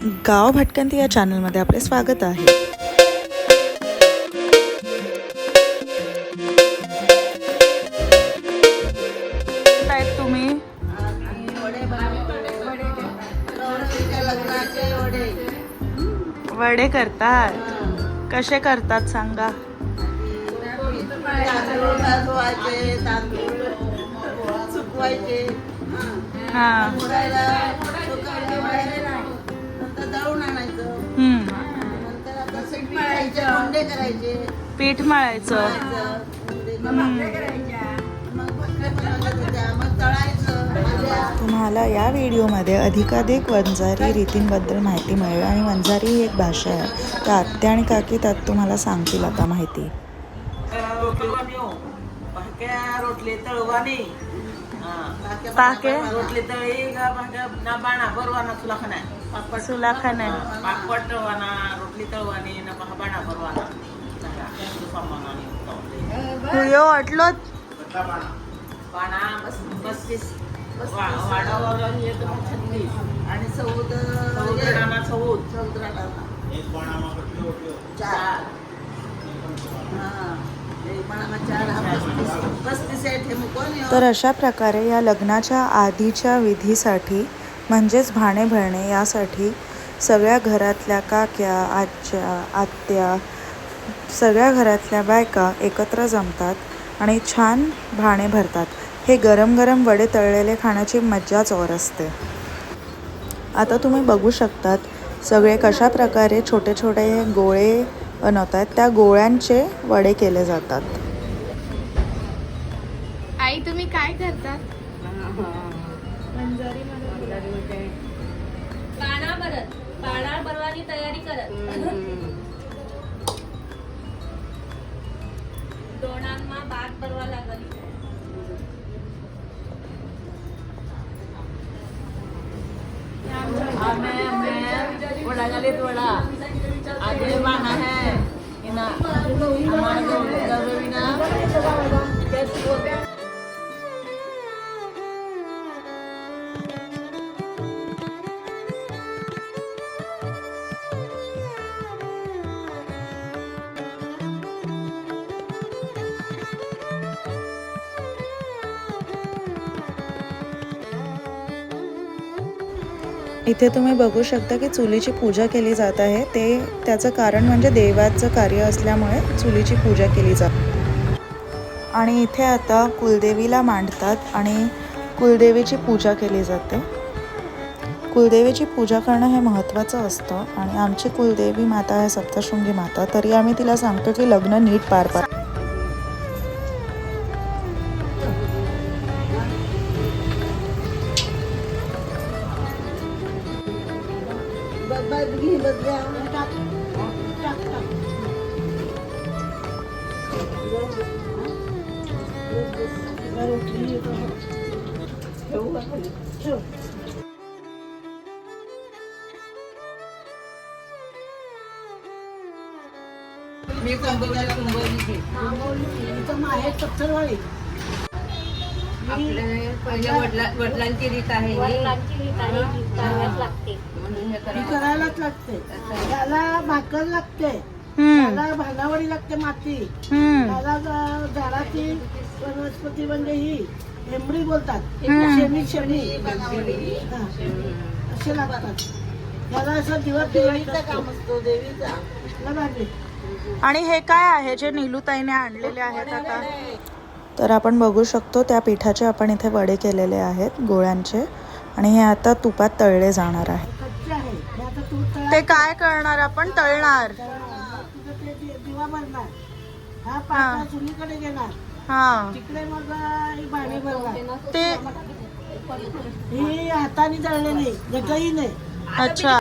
गाव भटकंती या चॅनलमध्ये आपले स्वागत आहे. काय तुम्ही वडे करतात? कसे करतात सांगा. हा पीठ मळायचं. तुम्हाला या व्हिडिओमध्ये अधिकाधिक वंजारी रीतींबद्दल माहिती मिळेल आणि वंजारी ही एक भाषा आहे. तर आत्या आणि काकी त्यात तुम्हाला सांगतील आता माहिती. रोटली तळवानी पाके रोटली तळी ना बाणा बरवाना सुलाखाना पापड तळवाना रोटली तळवानी ना बाणा बरवाना हुयो अटलो बाणा 35 वाडावर येतो 36 आणि 14 चार तर अशा प्रकारे या लग्नाच्या आधीच्या विधीसाठी म्हणजेच भाणे भरणे यासाठी सगळ्या घरातल्या काक्या आज्या आत्या सगळ्या घरातल्या बायका एकत्र जमतात आणि छान भाणे भरतात. हे गरम गरम वडे तळलेले खाण्याची मज्जाच और असते. आता तुम्ही बघू शकतात सगळे कशा प्रकारे छोटे छोटे गोळे बनवतात. त्या गोळ्यांचे वडे केले जातात. आई तुम्ही काय करतात? पाणा भरवानी तयारी करत दोनांना भात भरवा लागली. वडा झाले वडा आगे बाणा है इना हमारे गवविना इथे तुम्ही बघू शकता की चुलीची पूजा केली जात आहे. त्याचं कारण म्हणजे देवाचं कार्य असल्यामुळे चुलीची पूजा केली जाते. आणि इथे आता कुलदेवीला मांडतात आणि कुलदेवीची पूजा केली जाते. कुलदेवीची पूजा करणं हे महत्त्वाचं असतं आणि आमची कुलदेवी माता आहे सप्तशृंगी माता. तरी आम्ही तिला सांगतो की लग्न नीट पार पाड. मी कंबोजाला आपले पहिल्या वडिलांची रीत आहे. करायलाच लागते. त्याला भाकर लागते, त्याला भांडावडी लागते, माती त्याला झाडाची वनस्पती म्हणजे ही हेंबडी बोलतात, शेणी शेणी असे लागतात. त्याला असं दिवस दिवाळीचा काम असतो देवीचा. आणि हे काय आहे जे नीलूताईने आणलेले आहेत आता? तर आपण बघू शकतो त्या पिठाचे आपण इथे वडे केलेले आहेत गोळ्यांचे आणि हे आता तुपात तळले जाणार आहे. ते काय करणार आपण? तळणार. दिवा भरणार, हा पाटा चुलीकडे घेणार, हा तिकडे मग ही भांडी भरणार. ते ही हाताने तळलेली गटही नाही. अच्छा.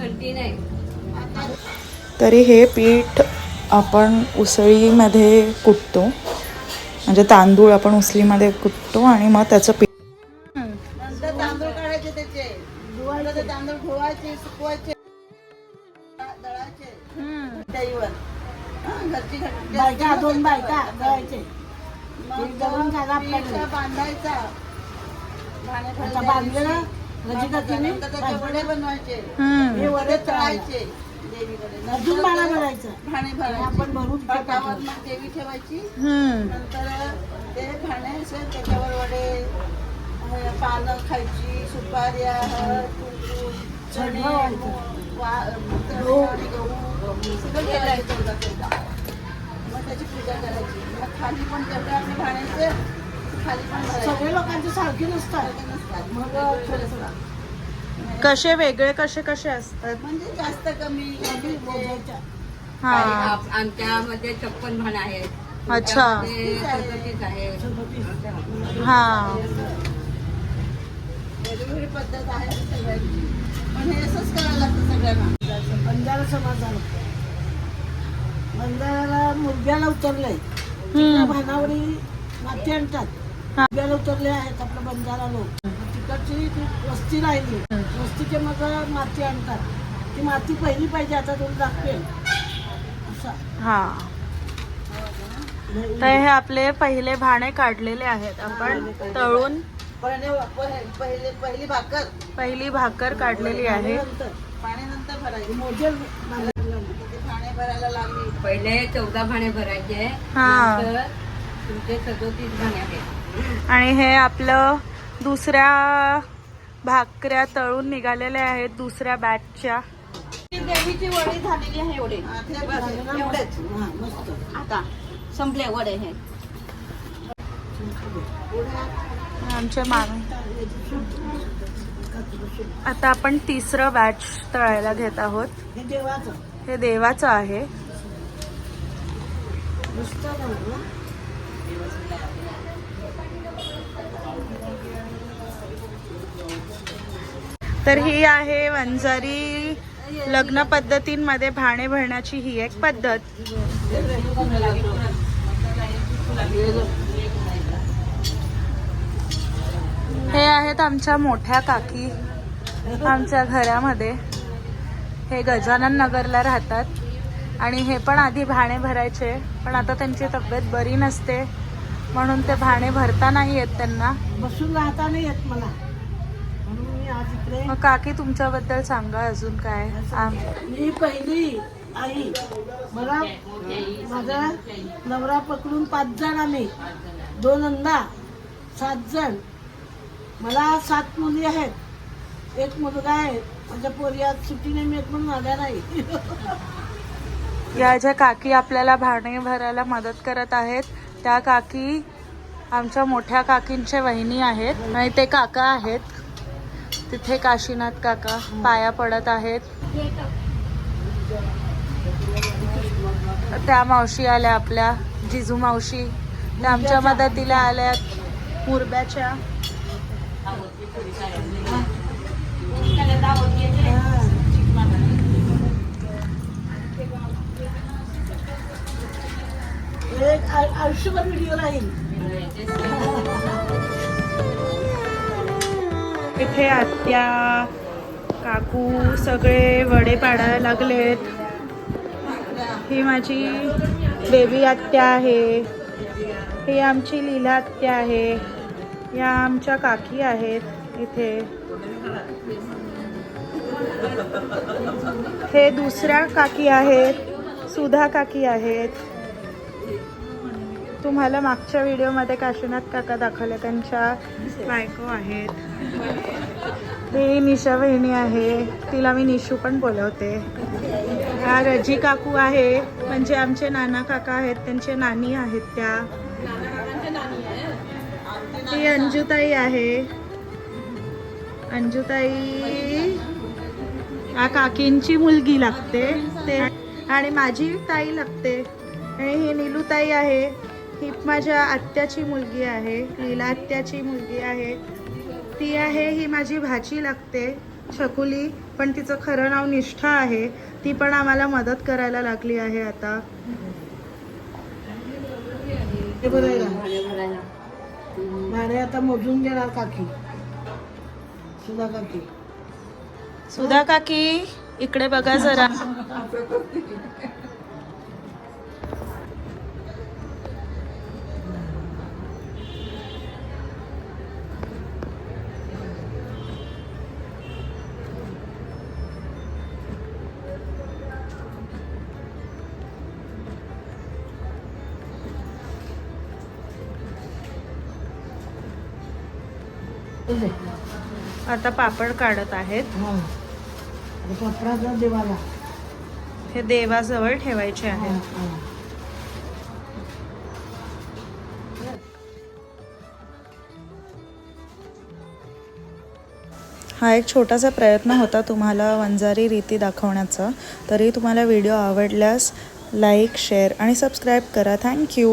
घंटी नाही. तरी हे पीठ आपण उसळीमध्ये कुटतो म्हणजे तांदूळ आपण उसळीमध्ये कुटतो आणि मग त्याचं पीठ नंतर तांदूळ काढायचे त्याचे तांदूळ धुवायचे सुकवायचे दळायचे दहीवर घरची बायका दोन बायका दळायचे. बांधायचा बांधलेलं रजिकातीने नंतर त्याचे वडे बनवायचे, हे वडे तळायचे देवीकडे. अजून बाणा भरायचा भाणे भरायचे. आपण भरून पाटावर मग देवी ठेवायची. नंतर ते भाणे असे त्याच्यावर वडे, पानं खायची, सुपाऱ्या, हळद, कुंकू, चणे, आणि गहू सगळं ठेवायचं चौदा. मग त्याची पूजा करायची. मग खाली पण जेवढे आपले भाण्याचे खाली पण भरायचे. सगळे लोकांचे सारखे नसतात सगळे नसतात. मग थोडंसं कसे वेगळे कसे कसे असतात? म्हणजे जास्त कमी मोजायच्या. हा आमच्यामध्ये 56 भाण आहेत. अच्छा. तुमच्यामध्ये 37 आहे. हा वेगवेगळी पद्धत आहे सगळ्यांची, पण हे असंच करायला लागतं सगळ्यांना. बंजारा समाज झाला. बंजाराला मुरब्याला उतरलंय. तिकडे भानावरी माती आणतात. मुरब्याला उतरले आहेत आपलं बंजारा लोक. तिकडची ती वस्ती राहिली. वस्तीचे मग माती आणतात. ती माती पहिली पाहिजे आता तुला दाखवेल असं. हा तर हे आपले पहिले भाणे काढलेले आहेत आपण तळून. पहिली भाकर पहिली भाकर काढलेली आहे. पाण्यानंतर भरायची. मोजेल ते पाणी भरायला लागली. पहिले 14 भाणे भरायचे. हा. नंतर तुमचे 37 भाणे आहेत. आणि हे आपलं दुसऱ्या भाकऱ्या तळून निघालेल्या आहेत दुसऱ्या बॅचच्या. देवीची वडी झालेली आहे एवढे. हा, ते बस, एवढेच. हा मस्त. आता संपले वडे हे. आमचे मामी. आता आपण तिसरं बॅच तळायला घेत आहोत. हे देवाचं हे देवाचं आहे. मस्त ना. तर ही आहे वंजारी लग्न पद्धतींमध्ये भाणे भरण्याची ही एक पद्धत. हे आहेत आमच्या मोठ्या काकी आमच्या घरामध्ये. हे गजानन नगरला राहतात आणि हे पण आधी भाणे भरायचे, पण आता त्यांची तब्येत बरी नसते म्हणून ते भाणे भरता नाही येत त्यांना. बसून राहता नाही येत मला, म्हणून मी आज इकडे. मग काकी तुमच्याबद्दल सांगा अजून काय. मी पहिली आई. मला माझा नवरा पकडून 5 जण आम्ही, 2 अंदा, 7 जण. मला 7 मुली आहेत, 1 मुलगा आहे. माझ्या पोरी आज सुट्टी नाही मिळत म्हणून आल्या नाही. या ज्या काकी आपल्याला भाणे भरायला मदत करत आहेत त्या काकी आमच्या मोठ्या काकींच्या वहिनी आहेत आणि ते काका आहेत तिथे. काशीनाथ काका पाया पडत आहेत. त्या मावशी आल्या आपल्या जिजू मावशी, त्या आमच्या मदतीला आल्यात मुरब्याच्या. एक आयुष्यभर व्हिडिओ राहील. इथे आत्या काकू सगळे वडे पाडायला लागलेत. ही माझी बेबी आत्या आहे. ही आमची लीला आत्या आहे. या आमच्या काकी आहेत इथे. हे दुसऱ्या काकी आहेत, सुधा काकी आहेत. तुम्हाला मागच्या व्हिडिओमध्ये काशीनाथ काका दाखवले त्यांच्या बायको आहेत. ही निशा बहिणी आहे, तिला मी निशू पण बोलवते. हा रजी काकू आहे, म्हणजे आमचे नाना काका आहेत, त्यांचे नानी आहेत त्या. ही अंजुताई आहे. अंजुताई हा काकींची मुलगी लागते ते, आणि माझी ताई लागते. आणि ही नीलूताई आहे, ही माझ्या आत्याची मुलगी आहे, लीला आत्याची मुलगी आहे. ती आहे ही माझी भाची लागते छकुली, पण तिचं खरं नाव निष्ठा आहे. ती पण आम्हाला मदत करायला लागली आहे आता. भाडे आता मोजून घेणार काकी, सुधा काकी. सुधा काकी इकडे बघा जरा. तुझे आता पापड काढत आहेत. हां कपडाचा देवाला हे देवाजवळ ठेवायचे हां आहेत. हां हा एक छोटासा प्रयत्न होता तुम्हाला वंजारी रीती दाखवण्याचा. तरी तुम्हाला व्हिडिओ आवडल्यास लाईक, शेअर आणि सबस्क्राईब करा. थँक्यू.